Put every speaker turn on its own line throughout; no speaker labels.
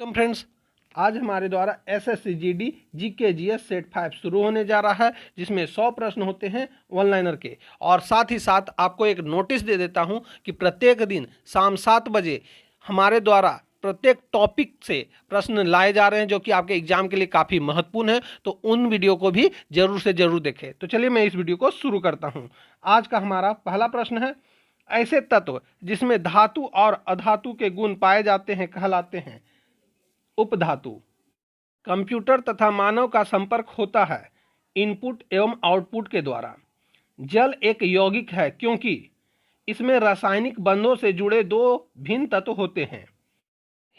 Welcome friends. आज हमारे द्वारा SSC GD GK GS set 5 शुरू होने जा रहा है, जिसमें 100 प्रश्न होते हैं वन लाइनर के। और साथ ही साथ आपको एक नोटिस दे देता हूं कि प्रत्येक दिन शाम 7 बजे हमारे द्वारा प्रत्येक टॉपिक से प्रश्न लाए जा रहे हैं, जो कि आपके एग्जाम के लिए काफ़ी महत्वपूर्ण है। तो उन वीडियो को भी जरूर से जरूर देखें। तो चलिए मैं इस वीडियो को शुरू करता हूँ। आज का हमारा पहला प्रश्न है, ऐसे तत्व जिसमें धातु और अधातु के गुण पाए जाते हैं कहलाते हैं उपधातु। कंप्यूटर तथा मानव का संपर्क होता है इनपुट एवं आउटपुट के द्वारा। जल एक यौगिक है क्योंकि इसमें रासायनिक बंधों से जुड़े दो भिन्न तत्व होते हैं।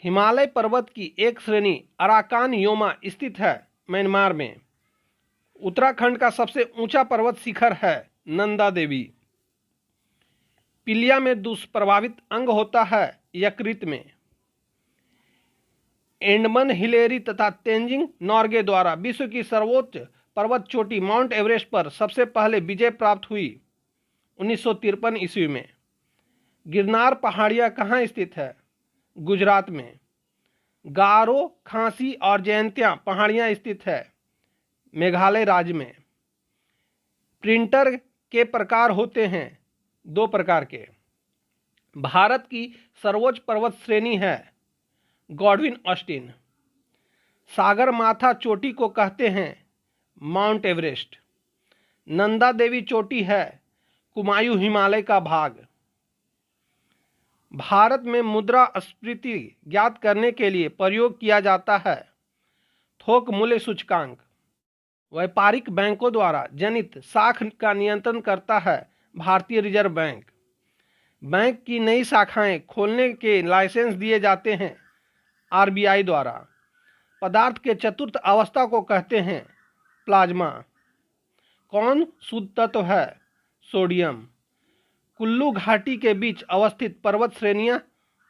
हिमालय पर्वत की एक श्रेणी अराकान योमा स्थित है म्यांमार में। उत्तराखंड का सबसे ऊंचा पर्वत शिखर है नंदा देवी। पिलिया में दुष्प्रभावित अंग होता है यकृत में। एडमंड हिलेरी तथा तेंजिंग नॉर्गे द्वारा विश्व की सर्वोच्च पर्वत चोटी माउंट एवरेस्ट पर सबसे पहले विजय प्राप्त हुई 1953 ईस्वी में। गिरनार पहाड़ियाँ कहाँ स्थित है? गुजरात में। गारो, खासी और जयंतिया पहाड़ियाँ स्थित है मेघालय राज्य में। प्रिंटर के प्रकार होते हैं 2 प्रकार के। भारत की सर्वोच्च पर्वत श्रेणी है गॉडविन ऑस्टिन। सागर माथा चोटी को कहते हैं माउंट एवरेस्ट। नंदा देवी चोटी है कुमायूं हिमालय का भाग। भारत में मुद्रास्फीति ज्ञात करने के लिए प्रयोग किया जाता है थोक मूल्य सूचकांक। व्यापारिक बैंकों द्वारा जनित साख का नियंत्रण करता है भारतीय रिजर्व बैंक। बैंक की नई शाखाएं खोलने के लाइसेंस दिए जाते हैं आरबीआई द्वारा। पदार्थ के चतुर्थ अवस्था को कहते हैं प्लाज्मा। कौन शुद्ध तत्व है? सोडियम। कुल्लू घाटी के बीच अवस्थित पर्वत श्रेणियां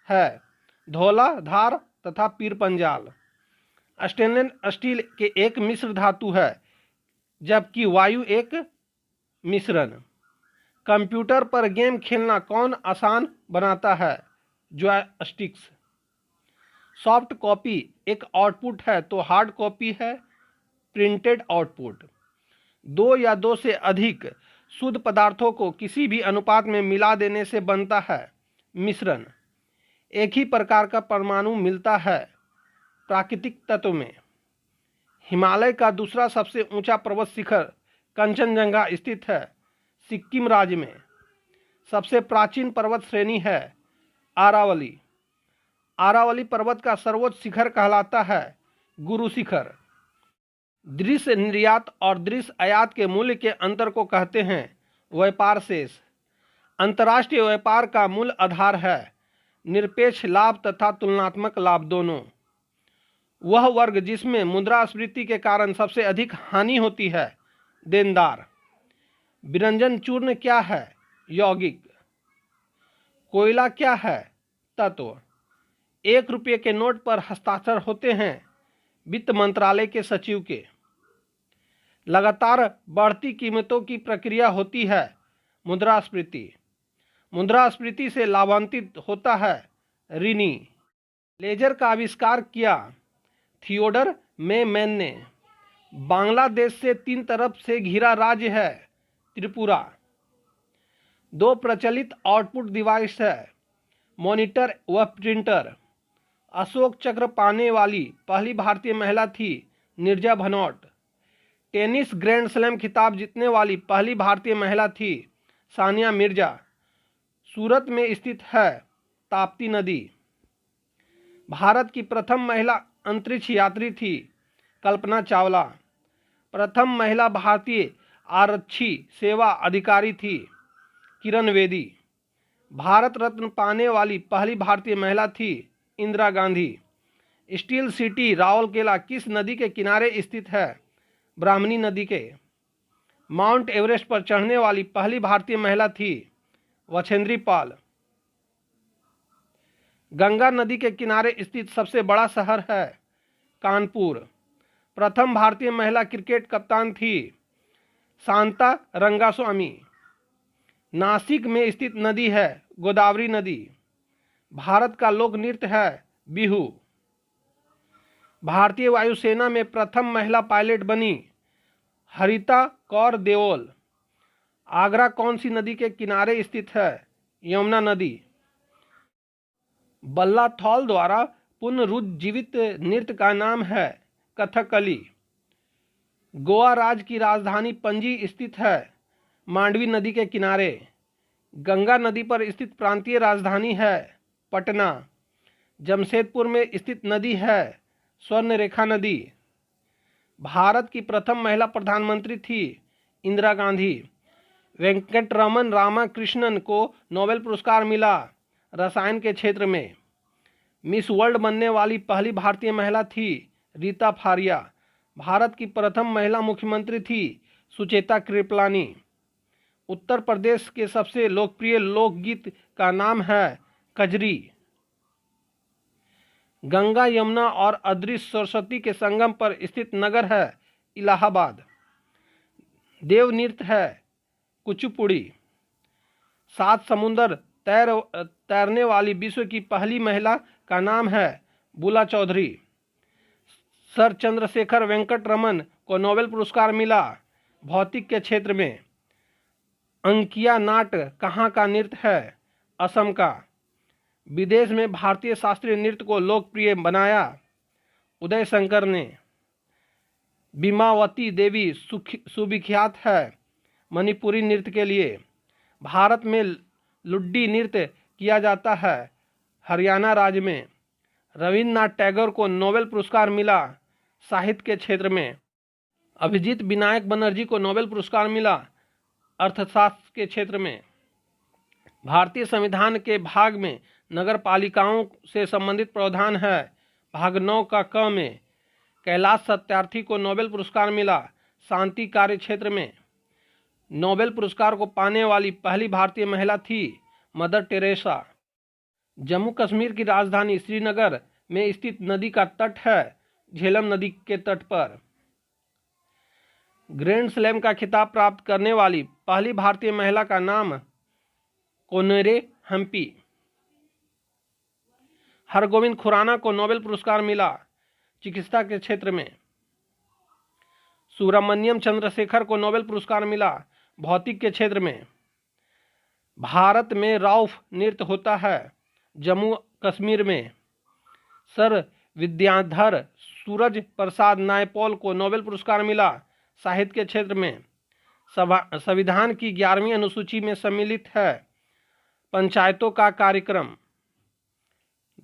है धौलाधार तथा पीर पंजाल। स्टेनलेस स्टील के एक मिश्र धातु है, जबकि वायु एक मिश्रण। कंप्यूटर पर गेम खेलना कौन आसान बनाता है? जॉयस्टिक्स। सॉफ्ट कॉपी एक आउटपुट है तो हार्ड कॉपी है प्रिंटेड आउटपुट। 2 या 2 से अधिक शुद्ध पदार्थों को किसी भी अनुपात में मिला देने से बनता है मिश्रण। एक ही प्रकार का परमाणु मिलता है प्राकृतिक तत्व में। हिमालय का दूसरा सबसे ऊंचा पर्वत शिखर कंचनजंगा स्थित है सिक्किम राज्य में। सबसे प्राचीन पर्वत श्रेणी है आरावली। आरावली पर्वत का सर्वोच्च शिखर कहलाता है गुरु शिखर। दृश्य निर्यात और दृश्य आयात के मूल्य के अंतर को कहते हैं व्यापार शेष। अंतर्राष्ट्रीय व्यापार का मूल आधार है निरपेक्ष लाभ तथा तुलनात्मक लाभ दोनों। वह वर्ग जिसमें मुद्रास्फीति के कारण सबसे अधिक हानि होती है देनदार। विरंजन चूर्ण क्या है? यौगिक। कोयला क्या है? तत्व। 1 रुपये के नोट पर हस्ताक्षर होते हैं वित्त मंत्रालय के सचिव के। लगातार बढ़ती कीमतों की प्रक्रिया होती है मुद्रास्फीति। मुद्रास्फीति से लाभान्वित होता है ऋणी। लेजर का आविष्कार किया थियोडर मैन ने। बांग्लादेश से 3 तरफ से घिरा राज्य है त्रिपुरा। 2 प्रचलित आउटपुट डिवाइस है मॉनिटर व प्रिंटर। अशोक चक्र पाने वाली पहली भारतीय महिला थी Neerja Bhanot. Tennis grand slam खिताब जीतने वाली पहली भारतीय महिला थी सानिया मिर्जा। सूरत में स्थित है ताप्ती नदी। भारत की प्रथम महिला अंतरिक्ष यात्री थी कल्पना चावला। प्रथम महिला भारतीय आरक्षी सेवा अधिकारी थी किरण बेदी। भारत रत्न पाने वाली पहली भारतीय महिला थी इंदिरा गांधी। स्टील सिटी राउरकेला किस नदी के किनारे स्थित है? ब्राह्मणी नदी के। माउंट एवरेस्ट पर चढ़ने वाली पहली भारतीय महिला थी वछेंद्री पाल। गंगा नदी के किनारे स्थित सबसे बड़ा शहर है कानपुर। प्रथम भारतीय महिला क्रिकेट कप्तान थी शांता रंगास्वामी। नासिक में स्थित नदी है गोदावरी नदी। भारत का लोक नृत्य है बिहू। भारतीय वायुसेना में प्रथम महिला पायलट बनी हरिता कौर देओल। आगरा कौन सी नदी के किनारे स्थित है? यमुना नदी। बल्ला थौल द्वारा पुनरुज्जीवित नृत्य का नाम है कथकली। गोवा राज्य की राजधानी पणजी स्थित है मांडवी नदी के किनारे। गंगा नदी पर स्थित प्रांतीय राजधानी है पटना। जमशेदपुर में स्थित नदी है स्वर्णरेखा नदी। भारत की प्रथम महिला प्रधानमंत्री थी इंदिरा गांधी। वेंकटरमन रामाकृष्णन को नोबेल पुरस्कार मिला रसायन के क्षेत्र में। मिस वर्ल्ड बनने वाली पहली भारतीय महिला थी रीता फारिया। भारत की प्रथम महिला मुख्यमंत्री थी सुचेता कृपलानी। उत्तर प्रदेश के सबसे लोकप्रिय लोकगीत का नाम है कजरी। गंगा यमुना और अदृश्य सरस्वती के संगम पर स्थित नगर है इलाहाबाद। देव नृत्य है कुचिपुड़ी। 7 समुंदर तैरने वाली विश्व की पहली महिला का नाम है बुला चौधरी। सर चंद्रशेखर वेंकट रमन को नोबेल पुरस्कार मिला भौतिक के क्षेत्र में। अंकिया नाट कहाँ का नृत्य है? असम का। विदेश में भारतीय शास्त्रीय नृत्य को लोकप्रिय बनाया उदय शंकर ने। बीमावती देवी सुविख्यात है मणिपुरी नृत्य के लिए। भारत में लुड्डी नृत्य किया जाता है हरियाणा राज्य में। रविन्द्रनाथ टैगोर को नोबेल पुरस्कार मिला साहित्य के क्षेत्र में। अभिजीत विनायक बनर्जी को नोबेल पुरस्कार मिला अर्थशास्त्र के क्षेत्र में। भारतीय संविधान के भाग में नगर पालिकाओं से संबंधित प्रावधान है भाग 9 का क में। कैलाश सत्यार्थी को नोबेल पुरस्कार मिला शांति कार्य क्षेत्र में। नोबेल पुरस्कार को पाने वाली पहली भारतीय महिला थी मदर टेरेसा। जम्मू कश्मीर की राजधानी श्रीनगर में स्थित नदी का तट है झेलम नदी के तट पर। ग्रैंड स्लैम का खिताब प्राप्त करने वाली पहली भारतीय महिला का नाम कोनेरे हम्पी। हरगोविंद खुराना को नोबेल पुरस्कार मिला चिकित्सा के क्षेत्र में। सुब्रमण्यम चंद्रशेखर को नोबेल पुरस्कार मिला भौतिक के क्षेत्र में। भारत में रौफ नृत्य होता है जम्मू कश्मीर में। सर विद्याधर सूरज प्रसाद नायपॉल को नोबेल पुरस्कार मिला साहित्य के क्षेत्र में। संविधान की 11वीं अनुसूची में सम्मिलित है पंचायतों का कार्यक्रम।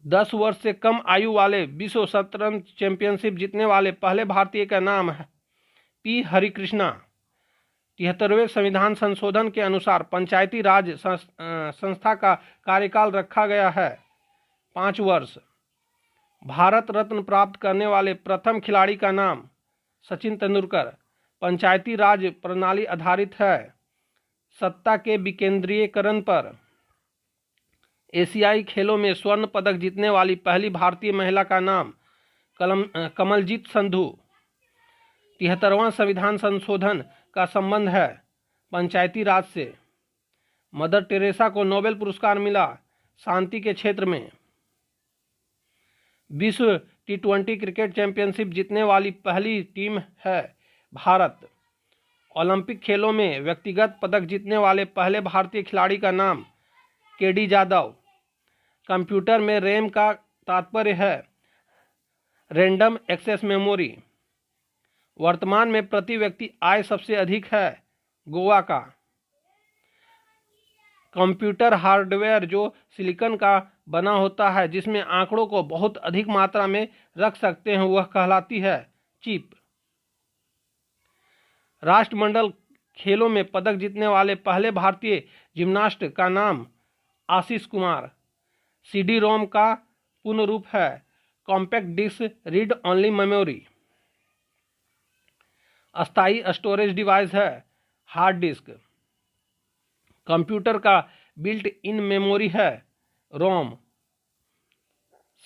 10 वर्ष से कम आयु वाले विश्व शतरंज चैंपियनशिप जीतने वाले पहले भारतीय का नाम है पी हरिकृष्णा। 73वें संविधान संशोधन के अनुसार पंचायती राज संस्था का कार्यकाल रखा गया है 5 वर्ष। भारत रत्न प्राप्त करने वाले प्रथम खिलाड़ी का नाम सचिन तेंदुलकर। पंचायती राज प्रणाली आधारित है सत्ता के विकेंद्रीकरण पर। एशियाई खेलों में स्वर्ण पदक जीतने वाली पहली भारतीय महिला का नाम कमलजीत संधू। 73वां संविधान संशोधन का संबंध है पंचायती राज से। मदर टेरेसा को नोबेल पुरस्कार मिला शांति के क्षेत्र में। विश्व T20 क्रिकेट चैंपियनशिप जीतने वाली पहली टीम है भारत। ओलंपिक खेलों में व्यक्तिगत पदक जीतने वाले पहले भारतीय खिलाड़ी का नाम केडी जाधव। कंप्यूटर में रैम का तात्पर्य है रैंडम एक्सेस मेमोरी। वर्तमान में प्रति व्यक्ति आय सबसे अधिक है गोवा का। कंप्यूटर हार्डवेयर जो सिलिकॉन का बना होता है जिसमें आंकड़ों को बहुत अधिक मात्रा में रख सकते हैं वह कहलाती है चिप। राष्ट्रमंडल खेलों में पदक जीतने वाले पहले भारतीय जिम्नास्ट का नाम आशीष कुमार। CD रोम का पूर्ण रूप है compact disc read only memory. अस्थायी स्टोरेज डिवाइस है हार्ड डिस्क। कंप्यूटर का बिल्ट इन मेमोरी है रोम।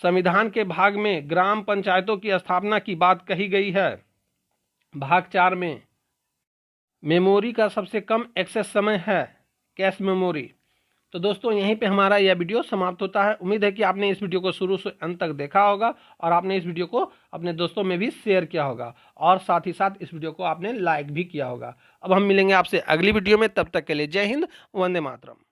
संविधान के भाग में ग्राम पंचायतों की स्थापना की बात कही गई है। भाग 4 में मेमोरी का सबसे कम एक्सेस समय है कैश मेमोरी। तो दोस्तों यहीं पे हमारा यह वीडियो समाप्त होता है। उम्मीद है कि आपने इस वीडियो को शुरू से अंत तक देखा होगा और आपने इस वीडियो को अपने दोस्तों में भी शेयर किया होगा और साथ ही साथ इस वीडियो को आपने लाइक भी किया होगा। अब हम मिलेंगे आपसे अगली वीडियो में, तब तक के लिए जय हिंद, वंदे मातरम।